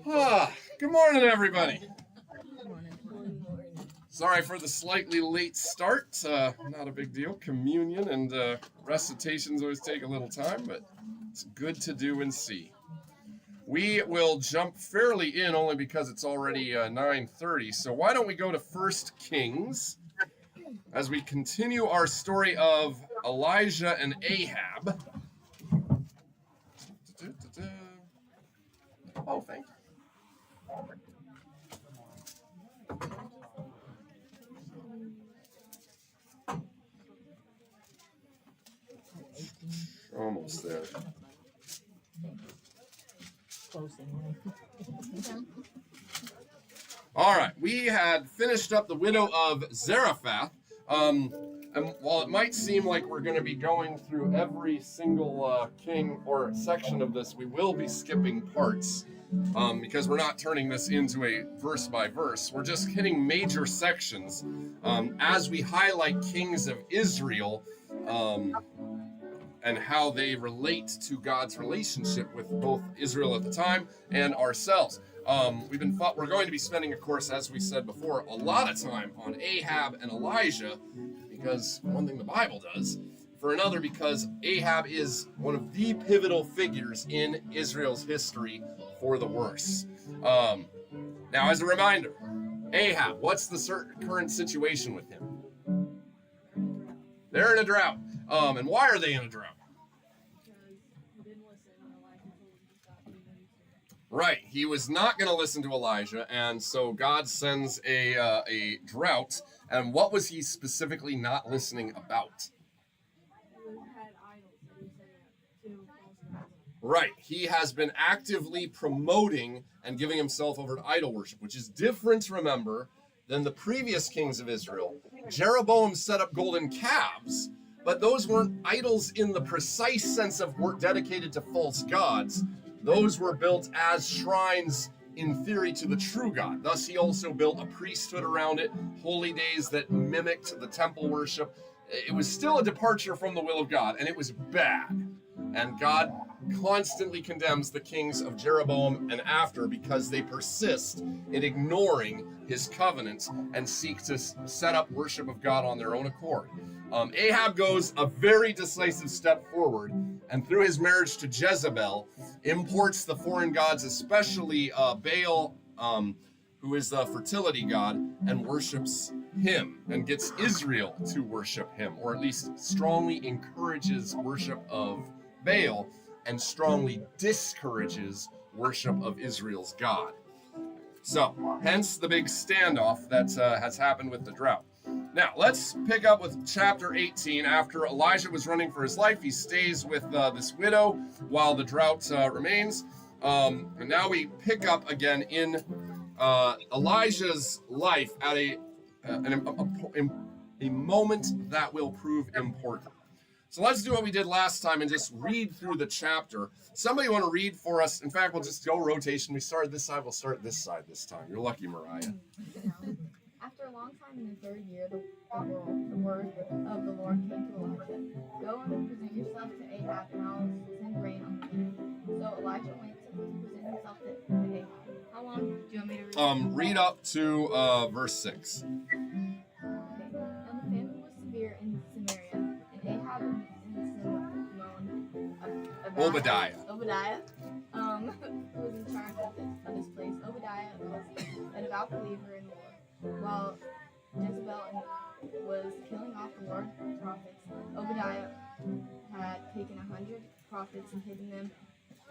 Good morning, everybody. Sorry for the slightly late start. Not a big deal. Communion and recitations always take a little time, but it's good to do and see. We will jump fairly in only because it's already 9:30. So why don't we go to 1 Kings as we continue our story of Elijah and Ahab. Oh, thank you. Almost there. All right, we had finished up the widow of Zarephath. And while it might seem like we're going to be going through every single king or section of this, we will be skipping parts because we're not turning this into a verse by verse. We're just hitting major sections as we highlight kings of Israel and how they relate to God's relationship with both Israel at the time and ourselves. We're going to be spending, of course, as we said before, a lot of time on Ahab and Elijah, because one thing the Bible does, for another because Ahab is one of the pivotal figures in Israel's history for the worse. Now, as a reminder, Ahab, what's the current situation with him? They're in a drought. And why are they in a drought? Right, he was not going to listen to Elijah, and so God sends a drought. And what was he specifically not listening about? Right, he has been actively promoting and giving himself over to idol worship, which is different, remember, than the previous kings of Israel. Jeroboam set up golden calves, but those weren't idols in the precise sense of were dedicated to false gods. Those were built as shrines, in theory, to the true God. Thus, he also built a priesthood around it, holy days that mimicked the temple worship. It was still a departure from the will of God, and it was bad. And God constantly condemns the kings of Jeroboam and after because they persist in ignoring his covenants and seek to set up worship of God on their own accord. Ahab goes a very decisive step forward, and through his marriage to Jezebel, imports the foreign gods, especially Baal, who is the fertility god, and worships him, and gets Israel to worship him, or at least strongly encourages worship of Baal, and strongly discourages worship of Israel's God. So, hence the big standoff that has happened with the drought. Now, let's pick up with chapter 18. After Elijah was running for his life, he stays with this widow while the drought remains. And now we pick up again in Elijah's life at a moment that will prove important. So let's do what we did last time and just read through the chapter. Somebody want to read for us? In fact, we'll just go rotation. We started this side, we'll start this side this time. You're lucky, Mariah. After a long time in the third year, the word of the Lord came to Elijah. Go and present yourself to Ahab, and I'll send rain on the land. So Elijah went to present himself to Ahab. How long do you want me to read? Read up to verse 6. Okay. And the famine was severe in Samaria, and Ahab and his son Obadiah, who was in charge of this place. Obadiah was a devout believer in the Lord. While Jezebel was killing off the Lord's prophets, Obadiah had taken 100 prophets and hidden them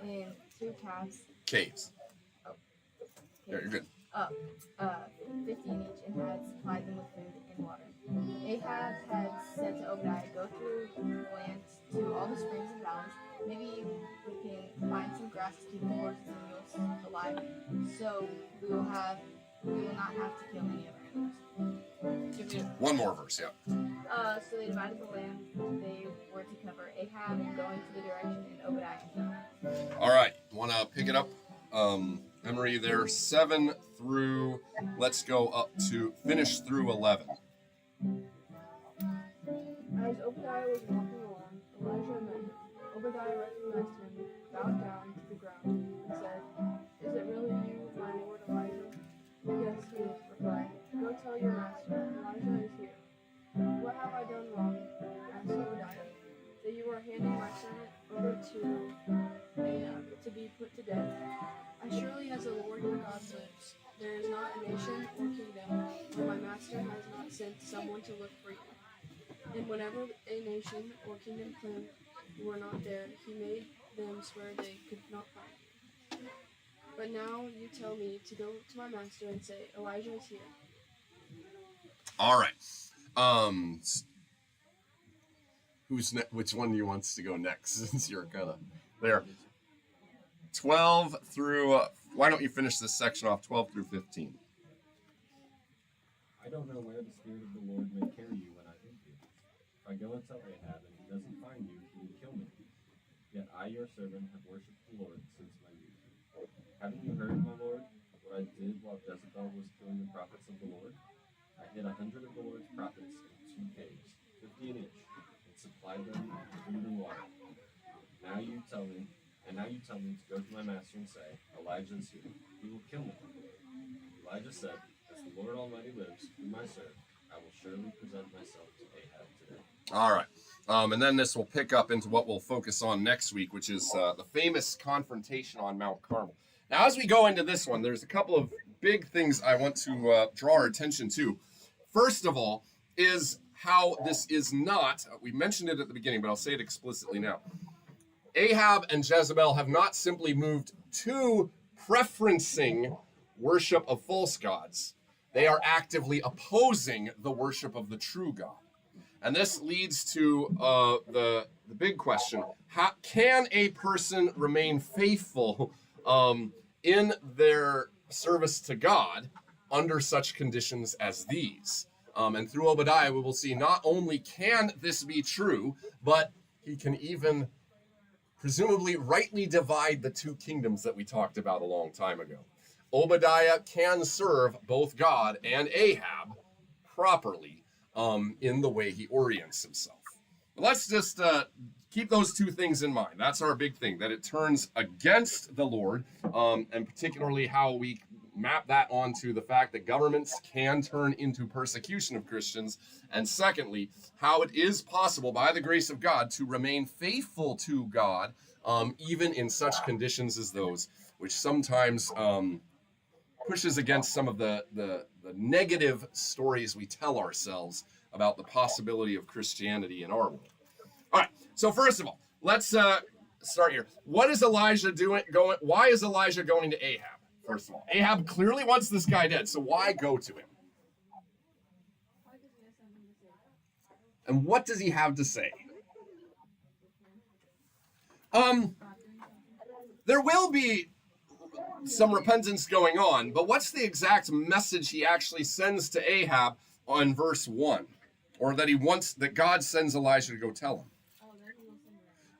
in 2 caves. Oh, Yeah, you're good. 50 in each, and had supplied them with food and water. Ahab had said to Obadiah, go through the land to all the springs and valleys. Maybe we can find some grass to keep the horses and mules alive, so we will not have to kill any other animals. One more verse, yeah. So they divided the land they were to cover, Ahab going to the direction and Obadiah. All right, want to pick it up? Memory there, 7 through, let's go up to, finish through 11. As Obadiah was walking along, Elijah met him. Obadiah recognized him, bowed down to the ground, and said, Is it really you, be put to death. As surely as the Lord your God lives, there is not a nation or kingdom where my master has not sent someone to look for you. And whenever a nation or kingdom claimed you were not there, he made them swear they could not find you. But now you tell me to go to my master and say, Elijah is here. All right. Which one do you want to go next, since you're kind of there? 12 through, why don't you finish this section off, 12 through 15? I don't know where the Spirit of the Lord may carry you when I leave you. If I go and tell Ahab and he doesn't find you, he will kill me. Yet I, your servant, have worshipped the Lord since my youth. Haven't you heard, my Lord, what I did while Jezebel was killing the prophets of the Lord? I hid 100 of the Lord's prophets in 2 caves, 50 in each, and supplied them with food and water. Now you tell me to go to my master and say, Elijah is here. He will kill me. Elijah said, as the Lord Almighty lives, whom I serve, I will surely present myself to Ahab today. All right. And then this will pick up into what we'll focus on next week, which is the famous confrontation on Mount Carmel. Now, as we go into this one, there's a couple of big things I want to draw our attention to. First of all, is how this is not, we mentioned it at the beginning, but I'll say it explicitly now. Ahab and Jezebel have not simply moved to preferencing worship of false gods. They are actively opposing the worship of the true God. And this leads to the big question: how can a person remain faithful in their service to God under such conditions as these? And through Obadiah, we will see not only can this be true, but he can even presumably rightly divide the 2 kingdoms that we talked about a long time ago. Obadiah can serve both God and Ahab properly in the way he orients himself. But let's just keep those 2 things in mind. That's our big thing, that it turns against the Lord, and particularly how we map that onto the fact that governments can turn into persecution of Christians, and secondly, how it is possible by the grace of God to remain faithful to God even in such conditions as those, which sometimes pushes against some of the negative stories we tell ourselves about the possibility of Christianity in our world. All right, so first of all, let's start here. What is Elijah doing? Why is Elijah going to Ahab? First of all, Ahab clearly wants this guy dead, so why go to him? And what does he have to say? There will be some repentance going on, but what's the exact message he actually sends to Ahab on verse 1? Or that God sends Elijah to go tell him?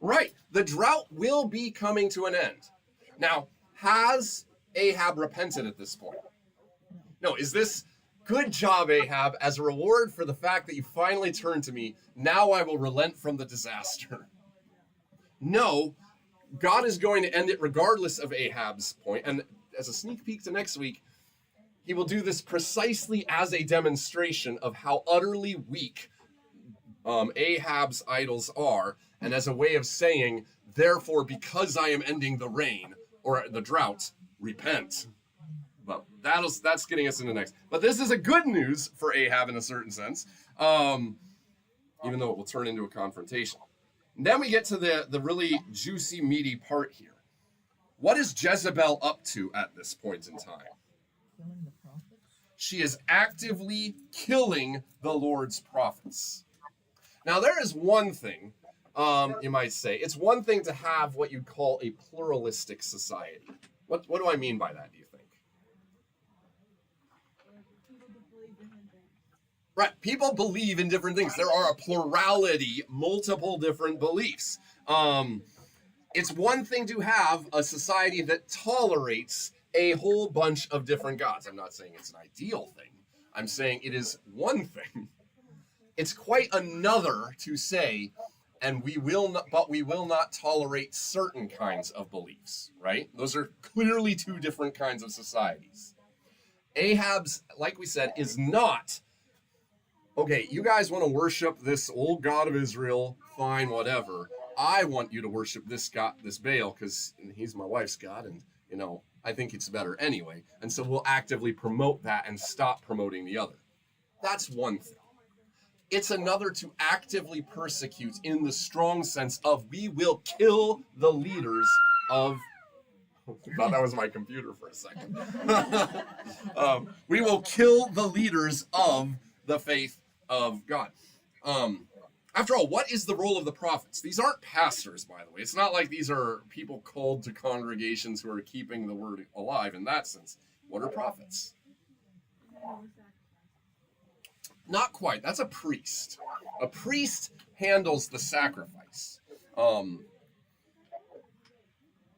Right, the drought will be coming to an end. Now, has Ahab repented at this point? No, is this good job, Ahab, as a reward for the fact that you finally turned to me, now I will relent from the disaster? No, God is going to end it regardless of Ahab's point. And as a sneak peek to next week, he will do this precisely as a demonstration of how utterly weak Ahab's idols are, and as a way of saying, therefore, because I am ending the rain or the drought, repent. Well, that's getting us into next. But this is a good news for Ahab in a certain sense, even though it will turn into a confrontation. And then we get to the really juicy, meaty part here. What is Jezebel up to at this point in time? Killing the prophets? She is actively killing the Lord's prophets. Now, there is one thing, you might say. It's one thing to have what you'd call a pluralistic society. What do I mean by that, do you think? Right, people believe in different things. There are a plurality, multiple different beliefs. It's one thing to have a society that tolerates a whole bunch of different gods. I'm not saying it's an ideal thing. I'm saying it is one thing. It's quite another to say, and we will not tolerate certain kinds of beliefs, right? Those are clearly 2 different kinds of societies. Ahab's, like we said, is not, okay, you guys want to worship this old God of Israel, fine, whatever. I want you to worship this God, this Baal, because he's my wife's God, and I think it's better anyway. And so we'll actively promote that and stop promoting the other. That's one thing. It's another to actively persecute in the strong sense of we will kill the leaders of. I thought that was my computer for a second. We will kill the leaders of the faith of God. After all, what is the role of the prophets? These aren't pastors, by the way. It's not like these are people called to congregations who are keeping the word alive in that sense. What are prophets? Not quite. That's a priest. A priest handles the sacrifice.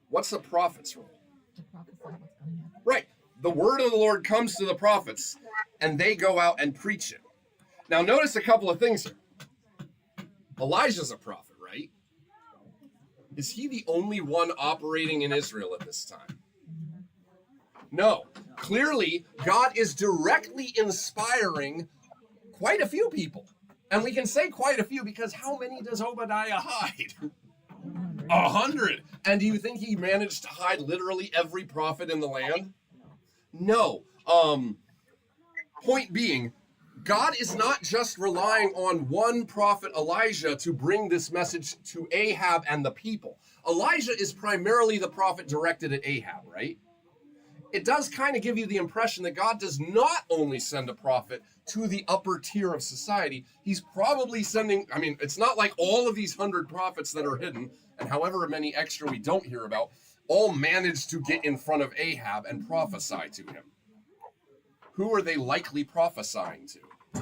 What's the prophet's role? To prophesy what's going to happen. Right. The word of the Lord comes to the prophets, and they go out and preach it. Now, notice a couple of things here. Elijah's a prophet, right? Is he the only one operating in Israel at this time? No. Clearly, God is directly inspiring quite a few people. And we can say quite a few because how many does Obadiah hide? 100. And do you think he managed to hide literally every prophet in the land? No. Point being, God is not just relying on one prophet, Elijah, to bring this message to Ahab and the people. Elijah is primarily the prophet directed at Ahab, right? It does kind of give you the impression that God does not only send a prophet to the upper tier of society. He's probably sending, it's not like all of these 100 prophets that are hidden, and however many extra we don't hear about, all managed to get in front of Ahab and prophesy to him. Who are they likely prophesying to? The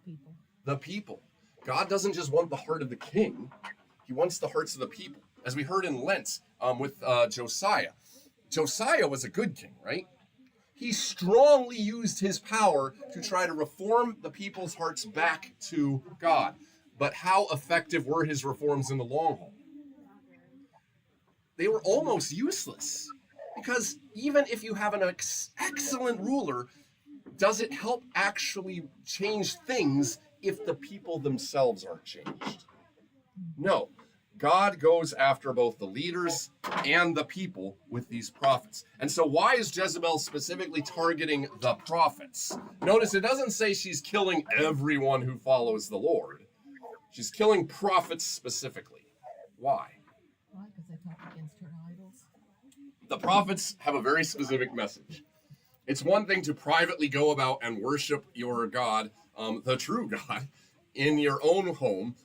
people. The people. God doesn't just want the heart of the king. He wants the hearts of the people. As we heard in Lent with Josiah. Josiah was a good king, right? He strongly used his power to try to reform the people's hearts back to God. But how effective were his reforms in the long haul? They were almost useless. Because even if you have an excellent ruler, does it help actually change things if the people themselves aren't changed? No. God goes after both the leaders and the people with these prophets. And so why is Jezebel specifically targeting the prophets? Notice it doesn't say she's killing everyone who follows the Lord. She's killing prophets specifically. Why? Why? Because they talk against her idols. The prophets have a very specific message. It's one thing to privately go about and worship your God, the true God, in your own home,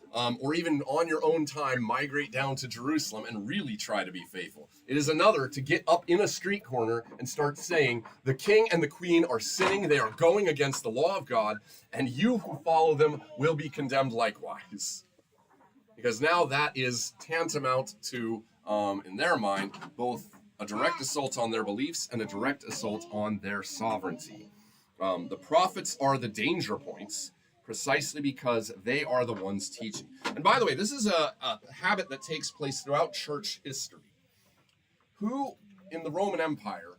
or even on your own time, migrate down to Jerusalem and really try to be faithful. It is another to get up in a street corner and start saying, the king and the queen are sinning, they are going against the law of God, and you who follow them will be condemned likewise. Because now that is tantamount to, in their mind, both a direct assault on their beliefs and a direct assault on their sovereignty. The prophets are the danger points, precisely because they are the ones teaching. And by the way, this is a habit that takes place throughout church history. Who in the Roman Empire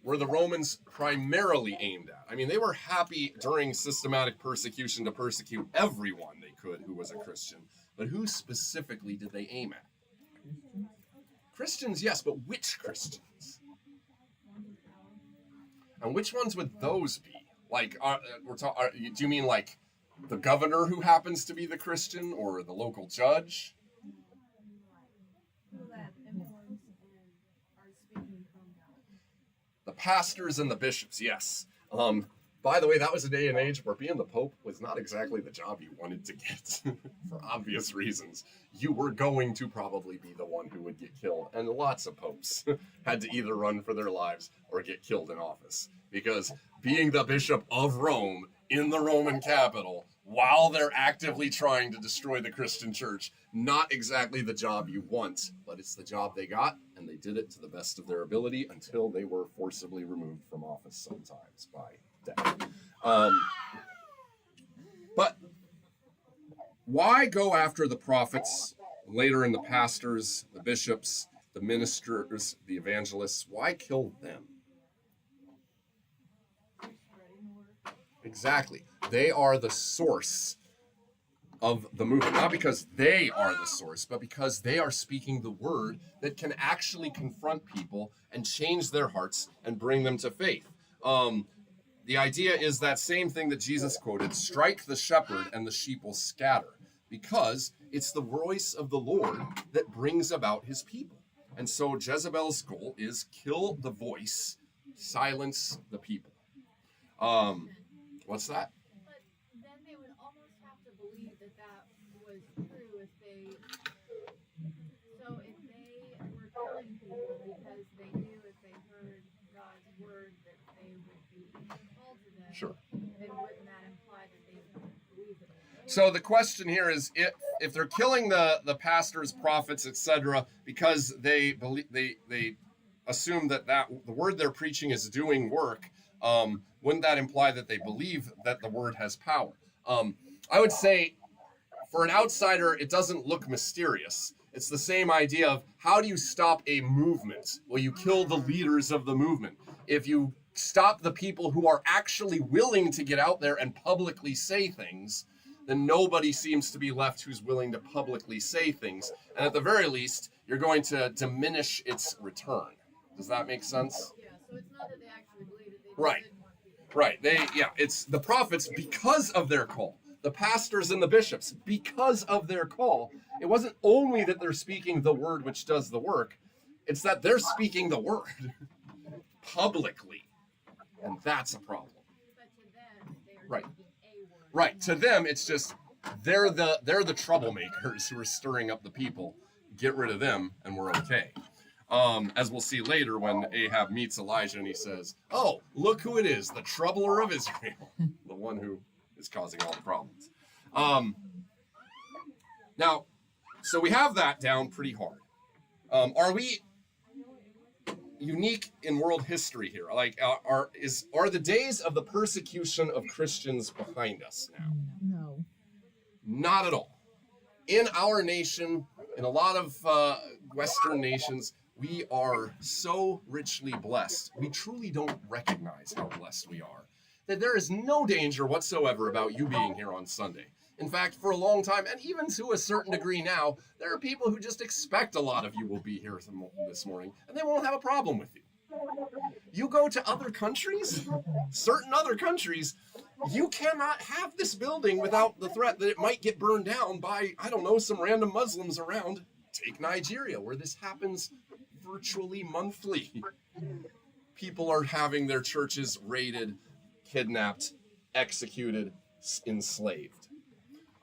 were the Romans primarily aimed at? They were happy during systematic persecution to persecute everyone they could who was a Christian. But who specifically did they aim at? Christians, yes, but which Christians? And which ones would those be? Like, do you mean like the governor who happens to be the Christian, or the local judge? The pastors and the bishops, yes. By the way, that was a day and age where being the Pope was not exactly the job you wanted to get, for obvious reasons. You were going to probably be the one who would get killed, and lots of popes had to either run for their lives or get killed in office. Because being the Bishop of Rome in the Roman capital, while they're actively trying to destroy the Christian church, not exactly the job you want, but it's the job they got, and they did it to the best of their ability until they were forcibly removed from office sometimes by death. But why go after the prophets, later in the pastors, the bishops, the ministers, the evangelists? Why kill them? Exactly. They are the source of the movement, not because they are the source, but because they are speaking the word that can actually confront people and change their hearts and bring them to faith. The idea is that same thing that Jesus quoted: strike the shepherd and the sheep will scatter, because it's the voice of the Lord that brings about his people. And so Jezebel's goal is kill the voice, silence the people. What's that? But then they would almost have to believe that that was true if they. So if they were killing people because they knew if they heard God's word that they would be called to them, Sure. then wouldn't that imply that they believed it? So the question here is, if they're killing the pastors, prophets, etc., because they believe they assume that the word they're preaching is doing work, wouldn't that imply that they believe that the word has power? I would say, for an outsider, it doesn't look mysterious. It's the same idea of, how do you stop a movement? Well, you kill the leaders of the movement. If you stop the people who are actually willing to get out there and publicly say things, then nobody seems to be left who's willing to publicly say things. And at the very least, you're going to diminish its return. Does that make sense? Yeah, so it's not that they actually believed it, they just Right. didn't want people. Right. It's the prophets because of their call. The pastors and the bishops because of their call. It wasn't only that they're speaking the word which does the work, it's that they're speaking the word publicly. And that's a problem. But to them, they are Right. speaking a word. Right. To them, it's just they're the troublemakers who are stirring up the people. Get rid of them, and we're okay. As we'll see later when Ahab meets Elijah and he says, "Oh, look who it is, the troubler of Israel," the one who is causing all the problems. Now, so we have that down pretty hard. Are we unique in world history here? Like, are the days of the persecution of Christians behind us now? No. Not at all. In our nation, in a lot of Western nations, we are so richly blessed. We truly don't recognize how blessed we are. That there is no danger whatsoever about you being here on Sunday. In fact, for a long time, and even to a certain degree now, there are people who just expect a lot of you will be here this morning, and they won't have a problem with you. You go to other countries, certain other countries, you cannot have this building without the threat that it might get burned down by, I don't know, some random Muslims around. Take Nigeria, where this happens virtually monthly. People are having their churches raided, kidnapped, executed, enslaved.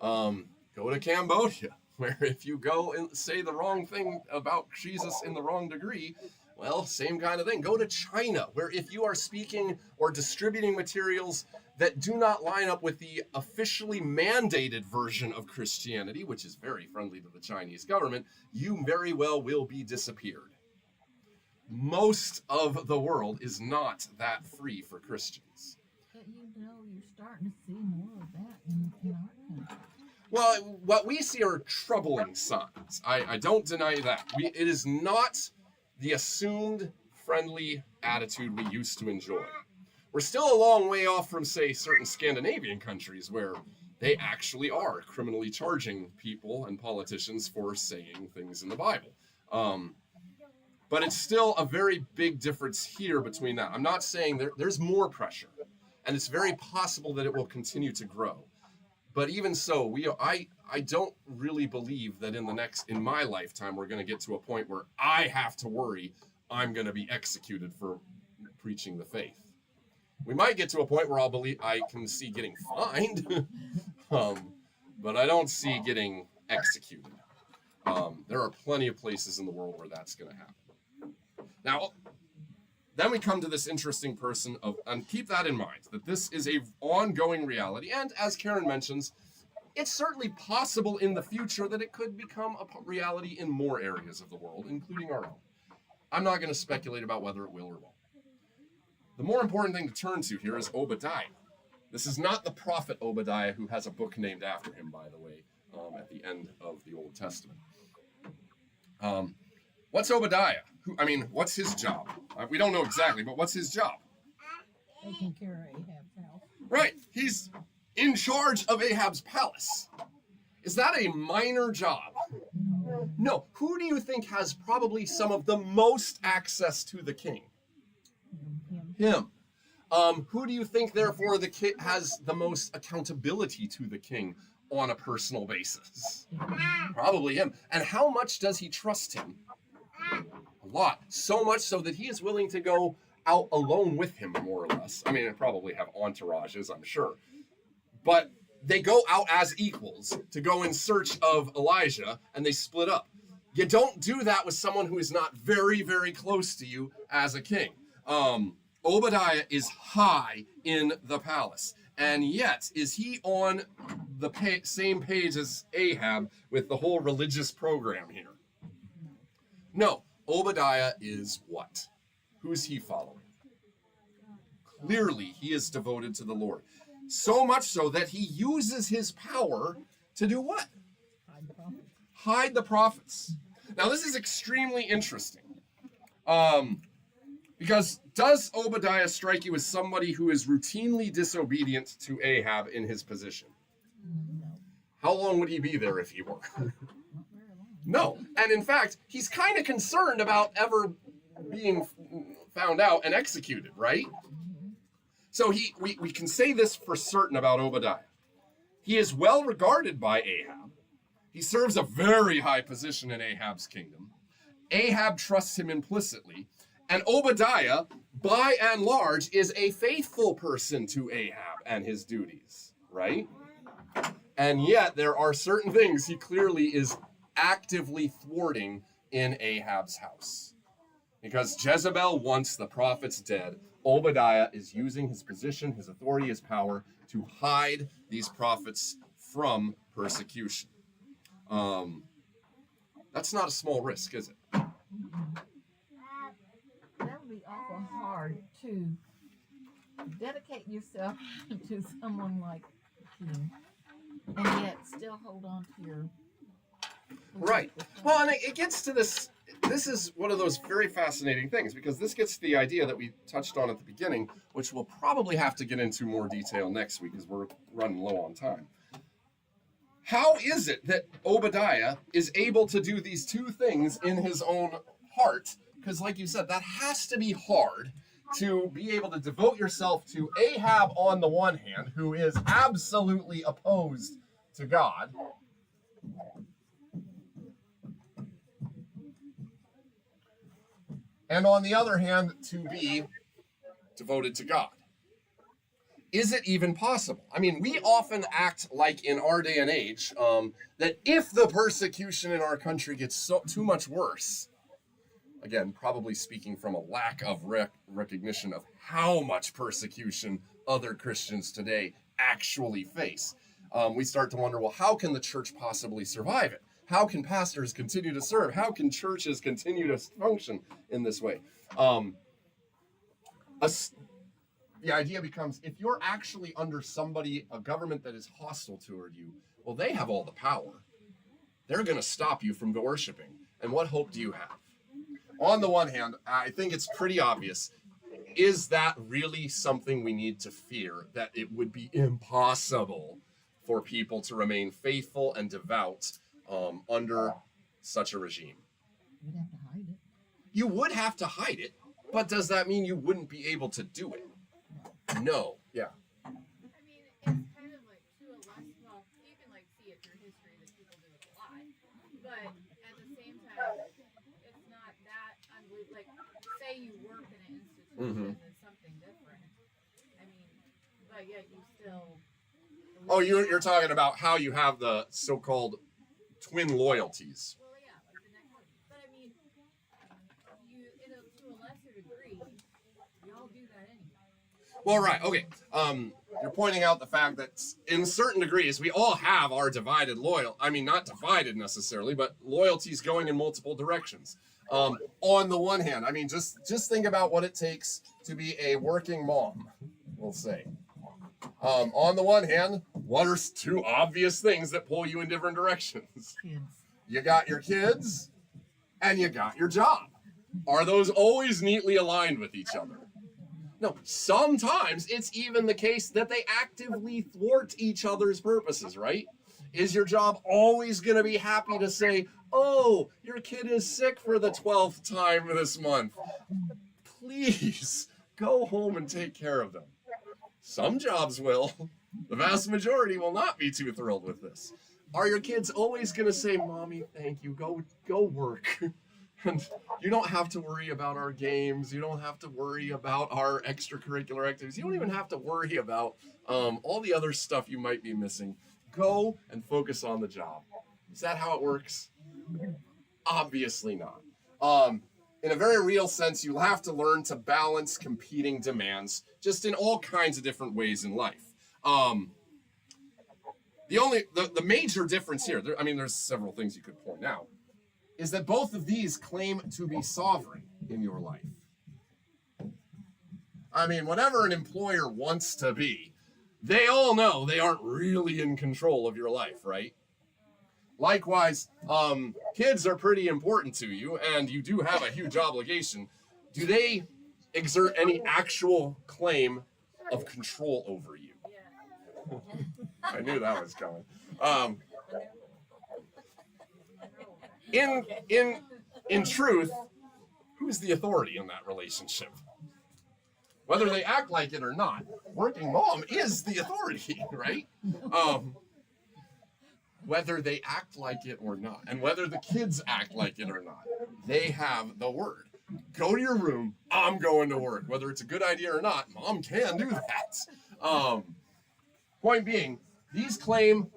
Go to Cambodia, where if you go and say the wrong thing about Jesus in the wrong degree, well, same kind of thing. Go to China, where if you are speaking or distributing materials that do not line up with the officially mandated version of Christianity, which is very friendly to the Chinese government, you very well will be disappeared. Most of the world is not that free for Christians. But you're starting to see more of that in our country. Well, what we see are troubling signs. I don't deny that. It is not the assumed friendly attitude we used to enjoy. We're still a long way off from, say, certain Scandinavian countries where they actually are criminally charging people and politicians for saying things in the Bible. But it's still a very big difference here between that. I'm not saying there's more pressure, and it's very possible that it will continue to grow. But even so, I don't really believe that in my lifetime, we're going to get to a point where I have to worry I'm going to be executed for preaching the faith. We might get to a point where I can see getting fined, but I don't see getting executed. There are plenty of places in the world where that's going to happen. Now, then we come to this interesting person and keep that in mind, that this is a ongoing reality. And as Karen mentions, it's certainly possible in the future that it could become a reality in more areas of the world, including our own. I'm not going to speculate about whether it will or won't. The more important thing to turn to here is Obadiah. This is not the prophet Obadiah, who has a book named after him, by the way, at the end of the Old Testament. What's Obadiah? What's his job? We don't know exactly, but what's his job? Taking care of Ahab's house. Right. He's in charge of Ahab's palace. Is that a minor job? No. Who do you think has probably some of the most access to the king? Him. Who do you think, therefore, the king has the most accountability to the king on a personal basis? Probably him. And how much does he trust him? A lot. So much so that he is willing to go out alone with him, more or less. I mean, they probably have entourages, I'm sure. But they go out as equals to go in search of Elijah, and they split up. You don't do that with someone who is not very, very close to you as a king. Obadiah is high in the palace, and yet is he on the same page as Ahab with the whole religious program here? No. Obadiah is what? Who's he following? Clearly, he is devoted to the Lord. So much so that he uses his power to do what? Hide the prophets. Now, this is extremely interesting. Because does Obadiah strike you as somebody who is routinely disobedient to Ahab in his position? How long would he be there if he were? No. And in fact, he's kind of concerned about ever being found out and executed, right? So we can say this for certain about Obadiah. He is well regarded by Ahab. He serves a very high position in Ahab's kingdom. Ahab trusts him implicitly. And Obadiah, by and large, is a faithful person to Ahab and his duties, right? And yet there are certain things he clearly is actively thwarting in Ahab's house. Because Jezebel wants the prophets dead, Obadiah is using his position, his authority, his power to hide these prophets from persecution. That's not a small risk, is it? That would be awful hard to dedicate yourself to someone like him and yet still hold on to your... Right. Well, and it gets to this. This is one of those very fascinating things, because this gets to the idea that we touched on at the beginning, which we'll probably have to get into more detail next week because we're running low on time. How is it that Obadiah is able to do these two things in his own heart? Because like you said, that has to be hard to be able to devote yourself to Ahab on the one hand, who is absolutely opposed to God, and on the other hand, to be devoted to God. Is it even possible? I mean, we often act like in our day and age that if the persecution in our country gets too much worse, again, probably speaking from a lack of recognition of how much persecution other Christians today actually face, we start to wonder, well, how can the church possibly survive it? How can pastors continue to serve? How can churches continue to function in this way? The idea becomes, if you're actually under somebody, a government that is hostile toward you, well, they have all the power. They're going to stop you from worshiping. And what hope do you have? On the one hand, I think it's pretty obvious. Is that really something we need to fear? That it would be impossible for people to remain faithful and devout under such a regime? You'd have to hide it. You would have to hide it, but does that mean you wouldn't be able to do it? No. Yeah. I mean, it's kind of like to a less, well, you can like see it through history that people do it a lot, but at the same time, it's not that unbelievable. Like, say you work in an institution, it's something different. I mean, but yet you still. Oh, you're talking about how you have the so-called twin loyalties. Well, yeah, like the next one. But I mean, you, to a lesser degree, y'all do that anyway. Well, right. Okay. You're pointing out the fact that in certain degrees, we all have our divided not divided necessarily, but loyalties going in multiple directions. On the one hand, I mean, just think about what it takes to be a working mom, we'll say. On the one hand, what are two obvious things that pull you in different directions? Kids. You got your kids and you got your job. Are those always neatly aligned with each other? No, sometimes it's even the case that they actively thwart each other's purposes, right? Is your job always going to be happy to say, oh, your kid is sick for the 12th time this month? Please go home and take care of them. Some jobs will. The vast majority will not be too thrilled with this. Are your kids always going to say, Mommy, thank you, go work? And you don't have to worry about our games. You don't have to worry about our extracurricular activities. You don't even have to worry about all the other stuff you might be missing. Go and focus on the job. Is that how it works? Obviously not. In a very real sense, you'll have to learn to balance competing demands just in all kinds of different ways in life. The major difference here, there's several things you could point out, is that both of these claim to be sovereign in your life. Whatever an employer wants to be, they all know they aren't really in control of your life, right? Likewise, kids are pretty important to you, and you do have a huge obligation. Do they exert any actual claim of control over you? I knew that was coming. In truth, who's the authority in that relationship? Whether they act like it or not, working mom is the authority, right? Whether they act like it or not, and whether the kids act like it or not, they have the word. Go to your room, I'm going to work. Whether it's a good idea or not, mom can do that. Point being, these claim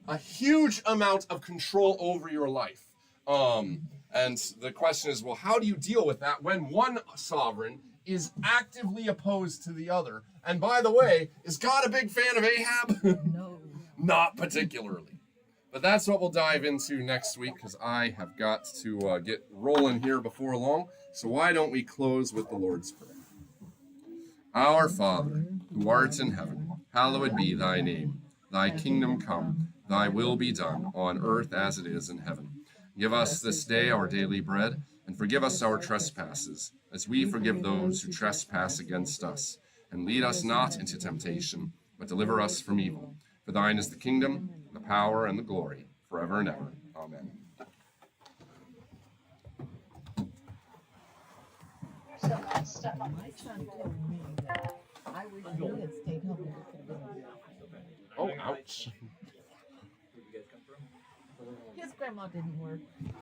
a huge amount of control over your life. And the question is, well, how do you deal with that when one sovereign is actively opposed to the other? And by the way, is God a big fan of Ahab? No. Not particularly. But that's what we'll dive into next week, because I have got to get rolling here before long. So why don't we close with the Lord's Prayer? Our Father, who art in heaven, hallowed be thy name. Thy kingdom come, thy will be done, on earth as it is in heaven. Give us this day our daily bread, and forgive us our trespasses, as we forgive those who trespass against us. And lead us not into temptation, but deliver us from evil. For thine is the kingdom, the power, and the glory, forever and ever. Amen. My son told me that I wish you had stayed home and could have been in the Oh, ouch. His grandma didn't work.